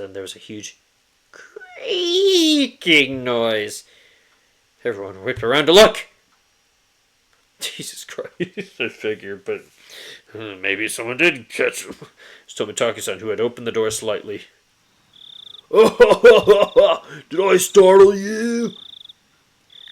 Then there was a huge creaking noise. Everyone whipped around to look. Jesus Christ, I figured, but maybe someone did catch him. It's Tomitaki-san, who had opened the door slightly. Did I startle you?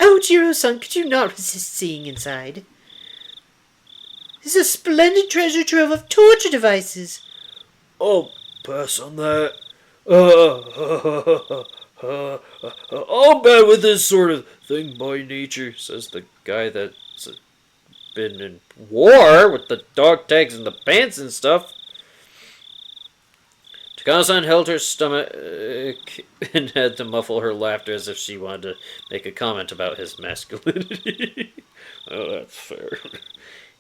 Oh, Jiro-san, could you not resist seeing inside? This is a splendid treasure trove of torture devices. I'll pass on that. I'm bad with this sort of thing by nature, says the guy that's been in war with the dog tags and the pants and stuff. Takano-san held her stomach and had to muffle her laughter as if she wanted to make a comment about his masculinity. Oh, that's fair.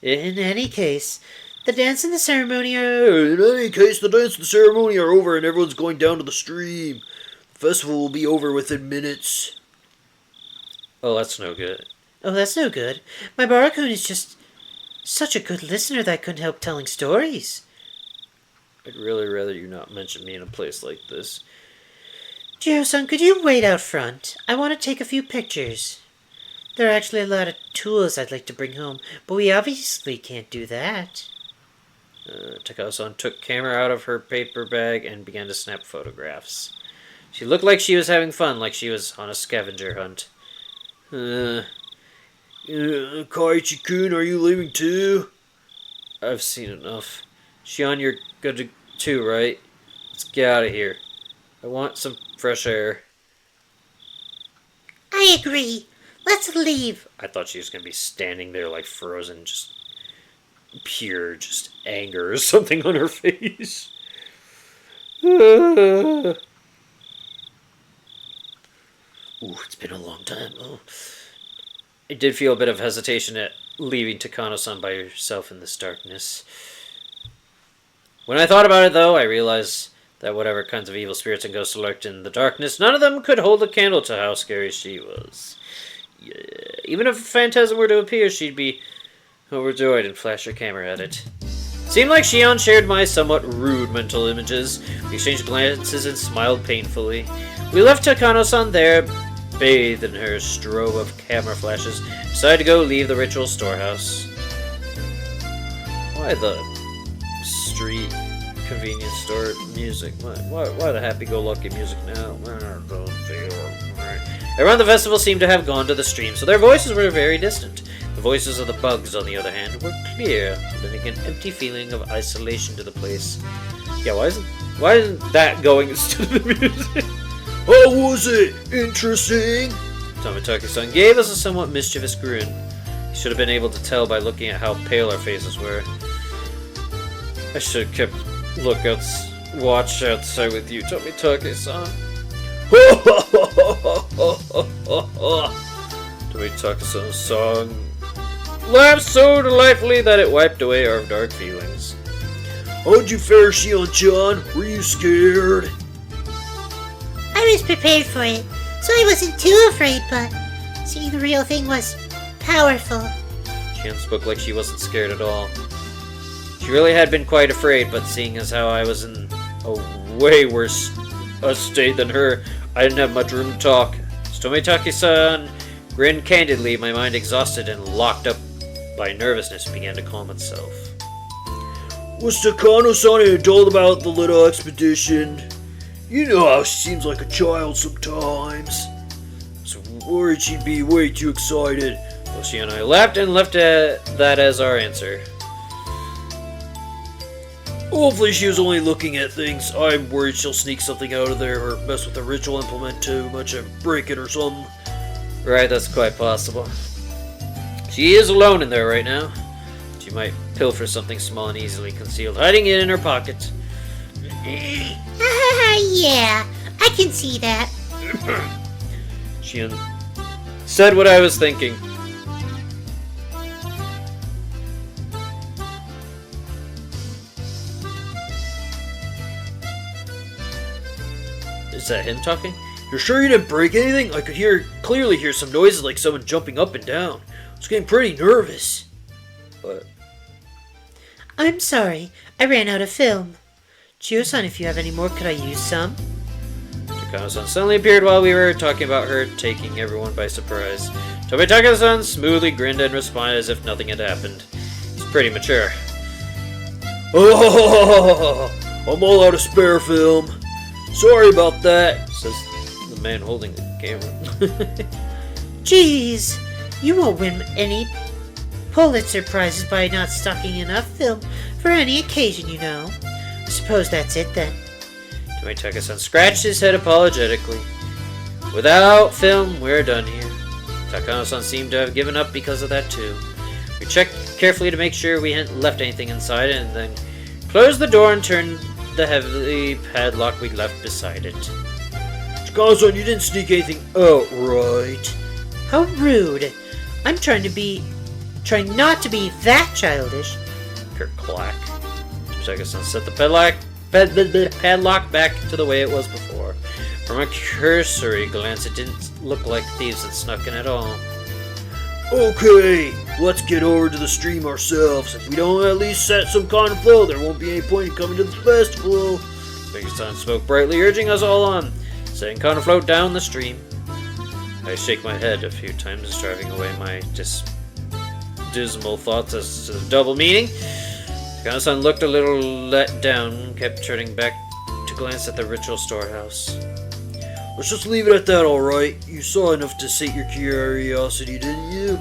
In any case, the dance and the ceremony are over and everyone's going down to the stream. The festival will be over within minutes. Oh, that's no good. Oh, that's no good. My Barakun is just such a good listener that I couldn't help telling stories. I'd really rather you not mention me in a place like this. Jiro-san, could you wait out front? I want to take a few pictures. There are actually a lot of tools I'd like to bring home, but we obviously can't do that. Takao-san took camera out of her paper bag and began to snap photographs. She looked like she was having fun, like she was on a scavenger hunt. Kaiichi-kun, are you leaving too? I've seen enough. Shion, you're good too, right? Let's get out of here. I want some fresh air. I agree. Let's leave. I thought she was going to be standing there like frozen, just pure anger or something on her face. Ooh, it's been a long time. Oh. I did feel a bit of hesitation at leaving Takano-san by herself in this darkness. When I thought about it, though, I realized that whatever kinds of evil spirits and ghosts lurked in the darkness, none of them could hold a candle to how scary she was. Yeah. Even if a phantasm were to appear, she'd be overjoyed and flash her camera at it. Seemed like Shion shared my somewhat rude mental images. We exchanged glances and smiled painfully. We left Takano-san there, bathed in her strobe of camera flashes, decided to go leave the ritual storehouse. Why the street convenience store music? Why the happy-go-lucky music now? Around the festival seemed to have gone to the stream, so their voices were very distant. The voices of the bugs, on the other hand, were clear, lending an empty feeling of isolation to the place. Yeah, why isn't that going instead of the music? How was it? Interesting? Tomitaki-san gave us a somewhat mischievous grin. He should have been able to tell by looking at how pale our faces were. I should have kept watch outside with you, Tomitaki-san. Tomitaki-san's song laughed so delightfully that it wiped away our dark feelings. How'd you fare, Shion-chan? Were you scared? I was prepared for it, so I wasn't too afraid, but seeing the real thing was powerful. Shion spoke like she wasn't scared at all. She really had been quite afraid, but seeing as how I was in a way worse state than her, I didn't have much room to talk. Tomitaki-san grinned candidly, my mind exhausted and locked up by nervousness began to calm itself. Was Takano-san an adult about the little expedition? You know how she seems like a child sometimes. So worried she'd be way too excited. Well, she and I laughed and left that as our answer. Hopefully she was only looking at things. I'm worried she'll sneak something out of there or mess with the ritual implement too much and break it or something. Right, that's quite possible. She is alone in there right now. She might pilfer something small and easily concealed, hiding it in her pocket. Yeah, I can see that. She said what I was thinking. Is that him talking? You're sure you didn't break anything? I could clearly hear some noises like someone jumping up and down. I was getting pretty nervous. What? I'm sorry, I ran out of film. Chio-san, if you have any more, could I use some? Takano-san suddenly appeared while we were talking about her, taking everyone by surprise. Tomitaka-san smoothly grinned and responded as if nothing had happened. He's pretty mature. Oh, I'm all out of spare film. Sorry about that, says the man holding the camera. Jeez, you won't win any Pulitzer Prizes by not stocking enough film for any occasion, you know. I suppose that's it then. Tomitaka-san scratched his head apologetically. Without film, we're done here. Takano-san seemed to have given up because of that too. We checked carefully to make sure we hadn't left anything inside and then closed the door and turned the heavy padlock we'd left beside it. Takano-san, you didn't sneak anything out, right? How rude. I'm trying not to be that childish. Clack. Tomitaka-san set the padlock back to the way it was before. From a cursory glance, it didn't look like thieves had snuck in at all. Okay, let's get over to the stream ourselves. If we don't at least set some kind of flow, there won't be any point in coming to the festival. Tomitaka-san spoke brightly, urging us all on, setting Conofloat down the stream. I shake my head a few times, driving away my dismal thoughts as to the double meaning. Takano-san looked a little let down, kept turning back to glance at the ritual storehouse. Let's just leave it at that, alright? You saw enough to sate your curiosity, didn't you?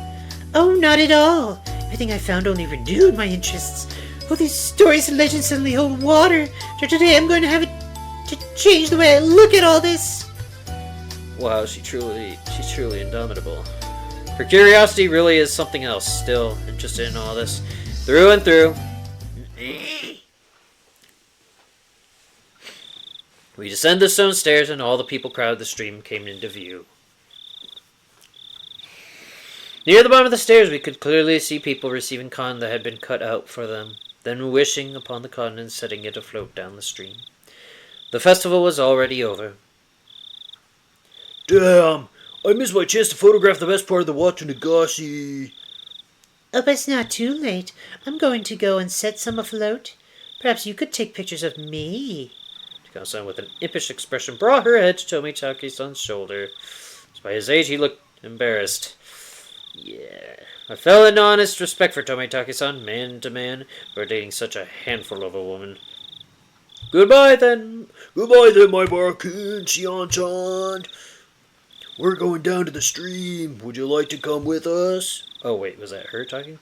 Oh, not at all. Everything I found only renewed my interests. All these stories and legends suddenly hold water. So today I'm going to have it to change the way I look at all this. Wow, she's truly indomitable. Her curiosity really is something else, still interested in all this. Through and through. We descended the stone stairs and all the people crowded the stream came into view. Near the bottom of the stairs we could clearly see people receiving cotton that had been cut out for them, then wishing upon the cotton and setting it afloat down the stream. The festival was already over. Damn, I missed my chance to photograph the best part of the watch in Higurashi. Oh, but it's not too late. I'm going to go and set some afloat. Perhaps you could take pictures of me. Takano-san, with an impish expression, brought her head to Tomitaka-san's shoulder. Despite his age, he looked embarrassed. Yeah, I felt an honest respect for Tomitaka-san, man to man, for dating such a handful of a woman. Goodbye, then. Goodbye then, my Barakun, Shion-chan. We're going down to the stream. Would you like to come with us? Oh, wait, was that her talking?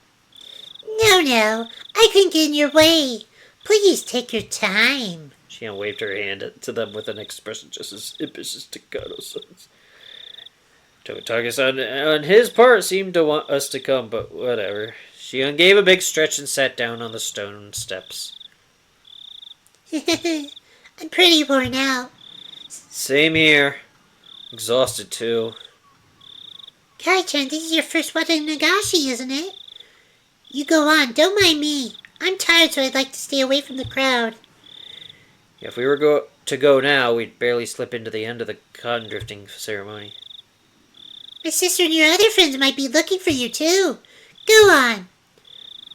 No, I couldn't get in your way. Please take your time. Shion waved her hand to them with an expression just as impish as Takano-san's. Tomitaka-san, on his part, seemed to want us to come, but whatever. Shion gave a big stretch and sat down on the stone steps. I'm pretty worn out. Same here. Exhausted, too. Kai-chan, this is your first one in Nagashi, isn't it? You go on, don't mind me. I'm tired, so I'd like to stay away from the crowd. If we were to go now, we'd barely slip into the end of the cotton drifting ceremony. My sister and your other friends might be looking for you, too. Go on.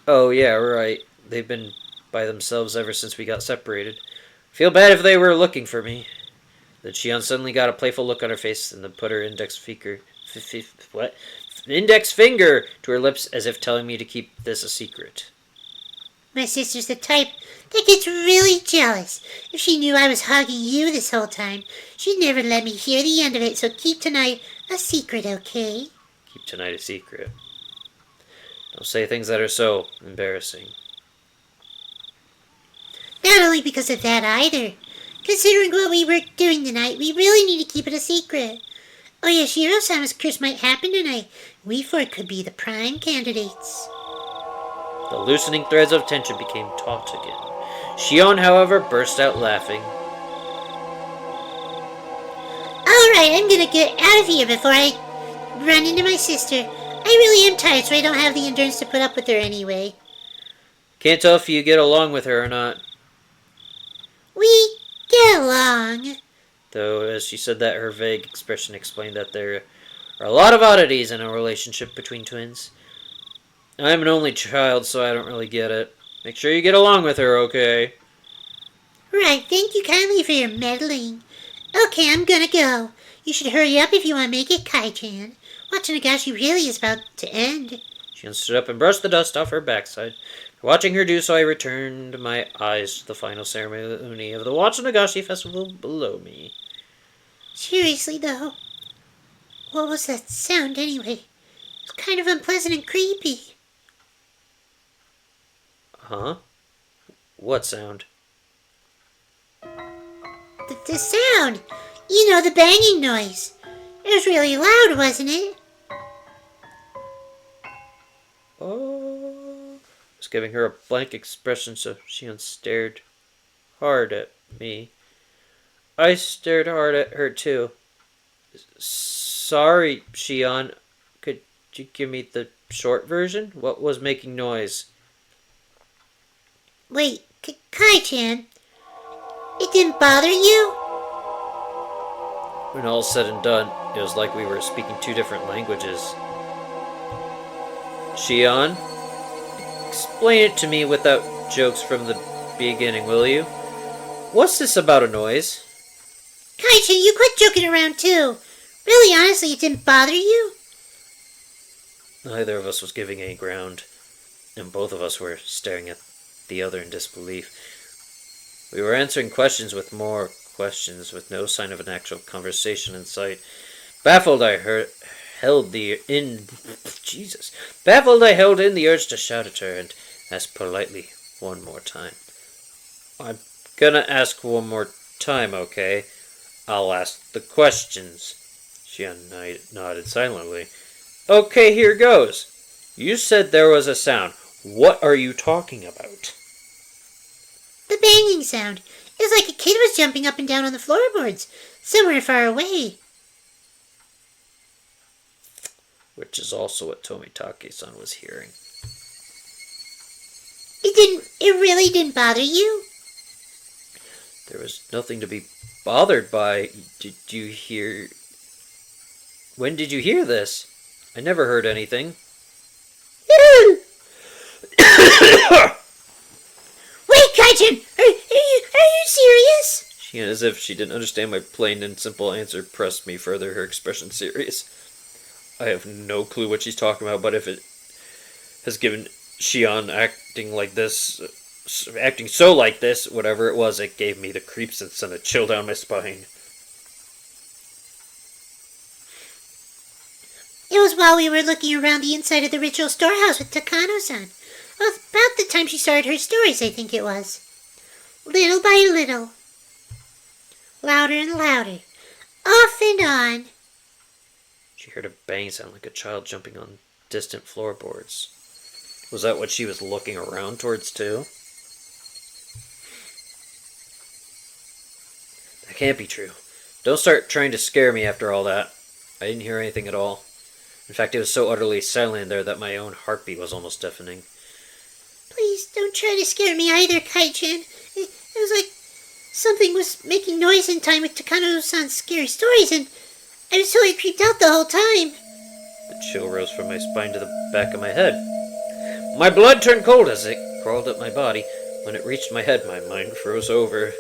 Oh, yeah, right. They've been by themselves ever since we got separated. Feel bad if they were looking for me. Then Shion suddenly got a playful look on her face and then put her index finger to her lips as if telling me to keep this a secret. My sister's the type that gets really jealous. If she knew I was hugging you this whole time, she'd never let me hear the end of it, so keep tonight a secret, okay? Keep tonight a secret. Don't say things that are so embarrassing. Not only because of that either. Considering what we were doing tonight, we really need to keep it a secret. Oh yeah, Shiro-sama's curse might happen tonight. We four could be the prime candidates. The loosening threads of tension became taut again. Shion, however, burst out laughing. Alright, I'm gonna get out of here before I run into my sister. I really am tired, so I don't have the endurance to put up with her anyway. Can't tell if you get along with her or not. We get along. Though, as she said that, her vague expression explained that there are a lot of oddities in a relationship between twins. I'm an only child, so I don't really get it. Make sure you get along with her, okay? Right, thank you kindly for your meddling. Okay, I'm gonna go. You should hurry up if you want to make it, Kai-chan. Watching Nagashi really is about to end. She stood up and brushed the dust off her backside. Watching her do so, I returned my eyes to the final ceremony of the Watchanagashi Festival below me. Seriously, though, what was that sound anyway? It's kind of unpleasant and creepy. Huh? What sound? The sound! You know, the banging noise. It was really loud, wasn't it? Oh. I was giving her a blank expression, so she stared hard at me. I stared hard at her, too. Sorry, Shion. Could you give me the short version? What was making noise? Wait, Kai-chan, it didn't bother you? When all said and done, it was like we were speaking two different languages. Shion, explain it to me without jokes from the beginning, will you? What's this about a noise? Kai-chan, you quit joking around too. Really, honestly, it didn't bother you? Neither of us was giving any ground, and both of us were staring at the other in disbelief. We were answering questions with more questions, with no sign of an actual conversation in sight. Baffled, I held in the urge to shout at her and ask politely one more time. I'm gonna ask one more time, okay? I'll ask the questions. She nodded silently. Okay, here goes. You said there was a sound. What are you talking about? The banging sound. It was like a kid was jumping up and down on the floorboards, somewhere far away. Which is also what Tomitake-san was hearing. It really didn't bother you? There was nothing to be bothered by. Did you hear... When did you hear this? I never heard anything. Wait, Kai-chan! Are you serious? She, as if she didn't understand my plain and simple answer, pressed me further, her expression serious. I have no clue what she's talking about, but if it has given Shion acting so like this, whatever it was, it gave me the creeps and sent a chill down my spine. It was while we were looking around the inside of the ritual storehouse with Takano-san. Well, about the time she started her stories, I think it was. Little by little. Louder and louder. Off and on. She heard a bang sound like a child jumping on distant floorboards. Was that what she was looking around towards, too? That can't be true. Don't start trying to scare me after all that. I didn't hear anything at all. In fact, it was so utterly silent in there that my own heartbeat was almost deafening. Please don't try to scare me either, Kai-chan. It was like something was making noise in time with Takano-san's scary stories, and I was totally creeped out the whole time. The chill rose from my spine to the back of my head. My blood turned cold as it crawled up my body. When it reached my head, my mind froze over.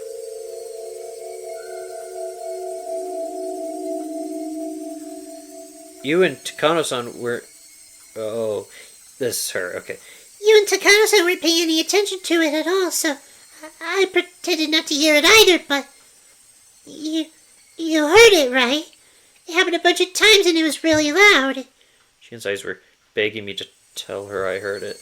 You and Takano-san were... Oh, this is her, okay. You and Takano-san weren't paying any attention to it at all, so I pretended not to hear it either, but... You heard it, right? It happened a bunch of times and it was really loud. Shin's eyes were begging me to tell her I heard it.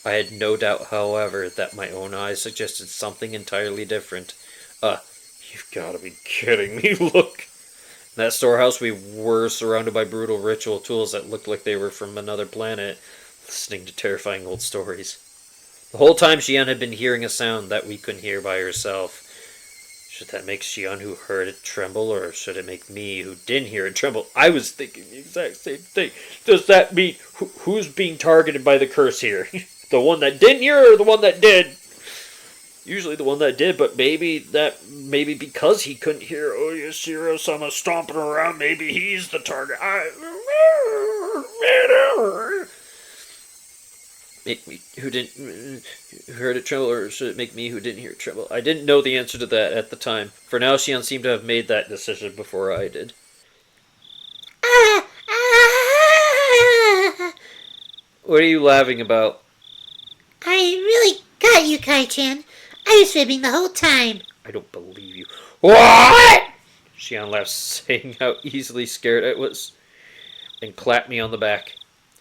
I had no doubt, however, that my own eyes suggested something entirely different. You've gotta be kidding me, look. In that storehouse we were surrounded by brutal ritual tools that looked like they were from another planet, listening to terrifying old stories. The whole time Shion had been hearing a sound that we couldn't hear by herself. Should that make Shion, who heard it, tremble, or should it make me, who didn't hear it, tremble? I was thinking the exact same thing. Does that mean who's being targeted by the curse here? The one that didn't hear or the one that did? Usually the one that did, but maybe because he couldn't hear Oyashiro-sama stomping around, maybe he's the target. make me who didn't who heard it tremble, or should it make me who didn't hear it tremble? I didn't know the answer to that at the time. For now, Shion seemed to have made that decision before I did. Ah! Ah! What are you laughing about? I really got you, Kai-chan. I was fibbing the whole time. I don't believe you. What? Shion laughed, saying how easily scared I was, and clapped me on the back.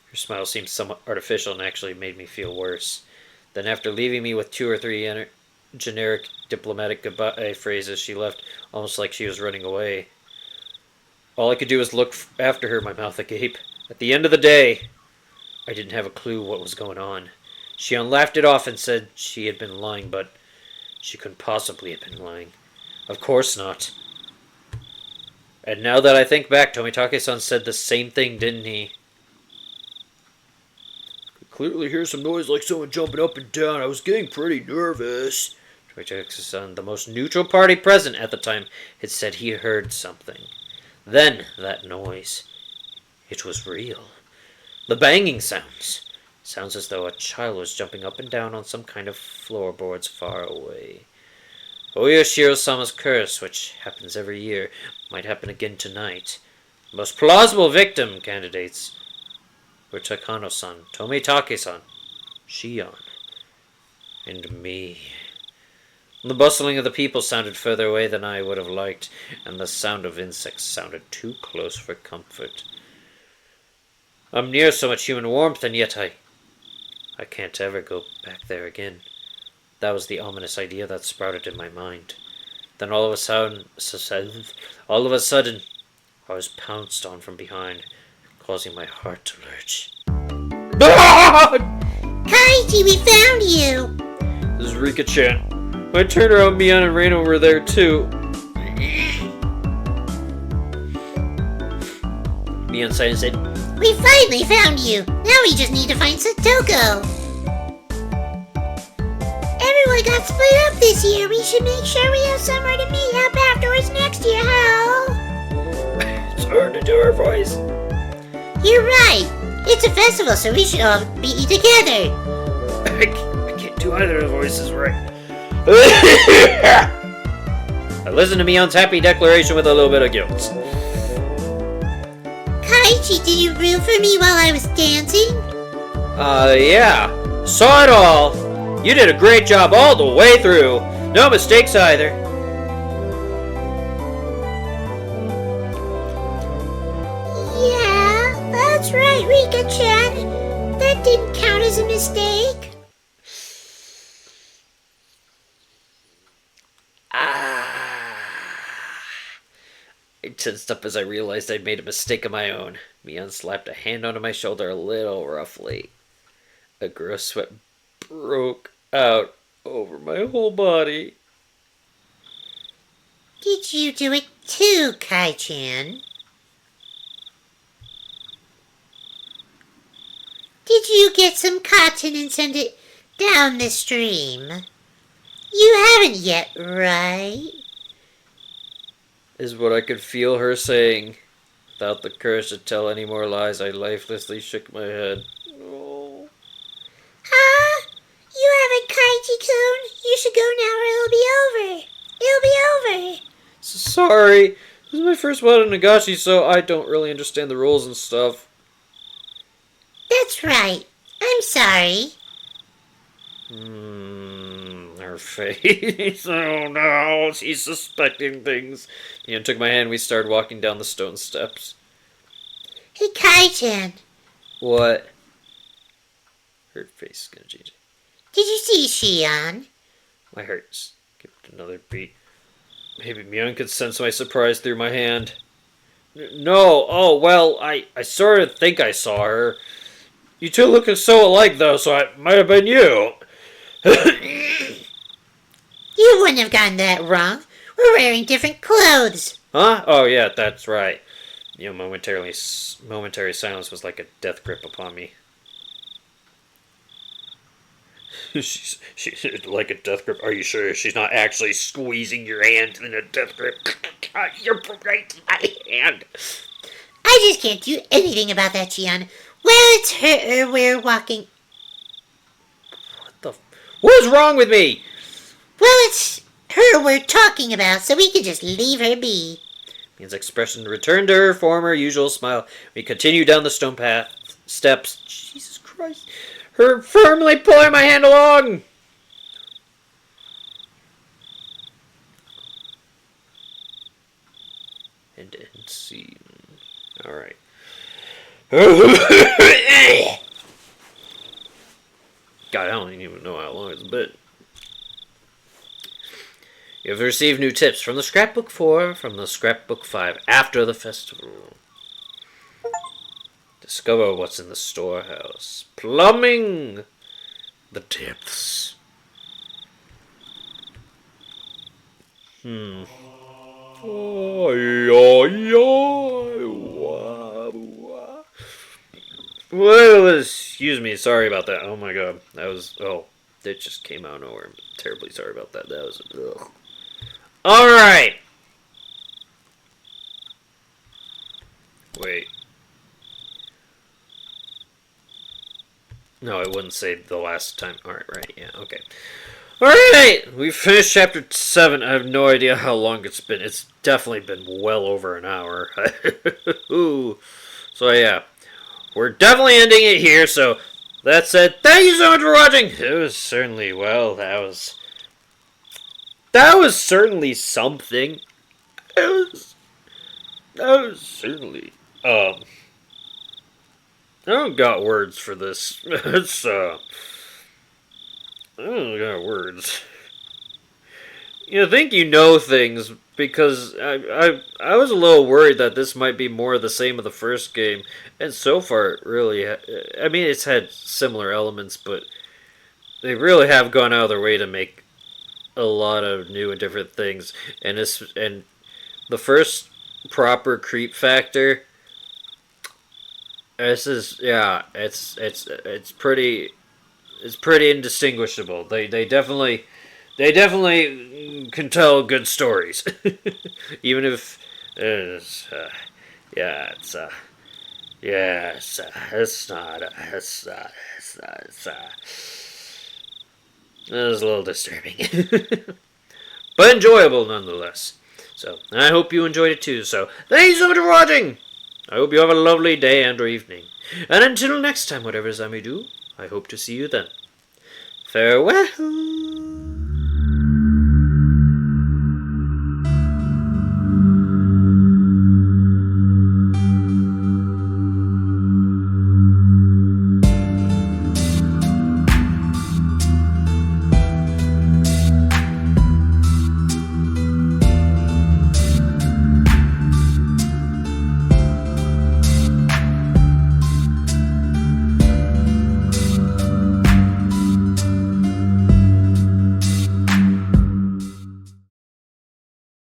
Her smile seemed somewhat artificial and actually made me feel worse. Then, after leaving me with 2 or 3 generic diplomatic goodbye phrases, she left almost like she was running away. All I could do was look after her, my mouth agape. At the end of the day, I didn't have a clue what was going on. Shion laughed it off and said she had been lying, but she couldn't possibly have been lying. Of course not. And now that I think back, Tomitake-san said the same thing, didn't he? Could clearly hear some noise like someone jumping up and down. I was getting pretty nervous. Tomitake-san, the most neutral party present at the time, had said he heard something. Then, that noise. It was real. The banging sounds. Sounds as though a child was jumping up and down on some kind of floorboards far away. Oyashiro-sama's curse, which happens every year, might happen again tonight. The most plausible victim candidates were Takano-san, Tomitake-san, Shion, and me. The bustling of the people sounded further away than I would have liked, and the sound of insects sounded too close for comfort. I'm near so much human warmth, and yet I can't ever go back there again. That was the ominous idea that sprouted in my mind. Then all of a sudden, I was pounced on from behind, causing my heart to lurch. Kaiji, we found you! This is Rika-chan. I turned around, Mion and Reino were there too. Mion sighed and said, We finally found you! Now we just need to find Satoko! Everyone got split up this year. We should make sure we have somewhere to meet up afterwards next year, Hal! It's hard to do her voice. You're right! It's a festival, so we should all be together! I can't do either of the voices right. I listened to Mion's happy declaration with a little bit of guilt. Kaiji, did you root for me while I was dancing? Yeah. Saw it all. You did a great job all the way through. No mistakes either. Yeah, that's right, Rika-chan. That didn't count as a mistake. I tensed up as I realized I'd made a mistake of my own. Mion slapped a hand onto my shoulder a little roughly. A gross sweat broke out over my whole body. Did you do it too, Kai-chan? Did you get some cotton and send it down the stream? You haven't yet, right? Is what I could feel her saying. Without the courage to tell any more lies, I lifelessly shook my head. Oh. Huh? You haven't, Kaiji-kun. You should go now or it'll be over. It'll be over. Sorry. This is my first one in Nagashi, so I don't really understand the rules and stuff. That's right. I'm sorry. Her face. Oh no, she's suspecting things. Ian took my hand and we started walking down the stone steps. Hey, Kai-chan. What? Her face is gonna change. Did you see Shion? My heart skipped another beat. Maybe Mion could sense my surprise through my hand. No, oh, well, I sort of think I saw her. You two look so alike, though, so it might have been you. You wouldn't have gotten that wrong. We're wearing different clothes. Huh? Oh, yeah, that's right. Momentary silence was like a death grip upon me. She's like a death grip. Are you sure she's not actually squeezing your hand in a death grip? You're breaking my hand. I just can't do anything about that, Shion. Well, it's her we're walking. What is wrong with me? Well, it's her we're talking about, so we can just leave her be. Mia's expression returned to her former usual smile. We continued down the stone path steps. Jesus Christ. Her firmly pulling my hand along. And end scene. Alright. God, I don't even know how long it's been. You have received new tips from the Scrapbook 4, from the Scrapbook 5, after the festival. Discover what's in the storehouse. Plumbing the depths. Well, excuse me, sorry about that. Oh my god, that was, it just came out of nowhere. I'm terribly sorry about that. That was, ugh. Alright! Wait. No, it wouldn't say the last time. Alright, right, yeah, okay. Alright! We finished chapter 7. I have no idea how long it's been. It's definitely been well over an hour. So yeah. We're definitely ending it here, so that said, thank you so much for watching! It was certainly, well, that was certainly something. That was certainly, I don't got words for this. It's, I don't got words. You think you know things, because I was a little worried that this might be more of the same of the first game, and so far, really, I mean, it's had similar elements, but they really have gone out of their way to make a lot of new and different things, and the first proper creep factor, this is, yeah, it's pretty indistinguishable. They definitely can tell good stories, even if it's it was a little disturbing, but enjoyable nonetheless. So I hope you enjoyed it too. So thank you so much for watching. I hope you have a lovely day and or evening. And until next time, whatever I may do, I hope to see you then. Farewell.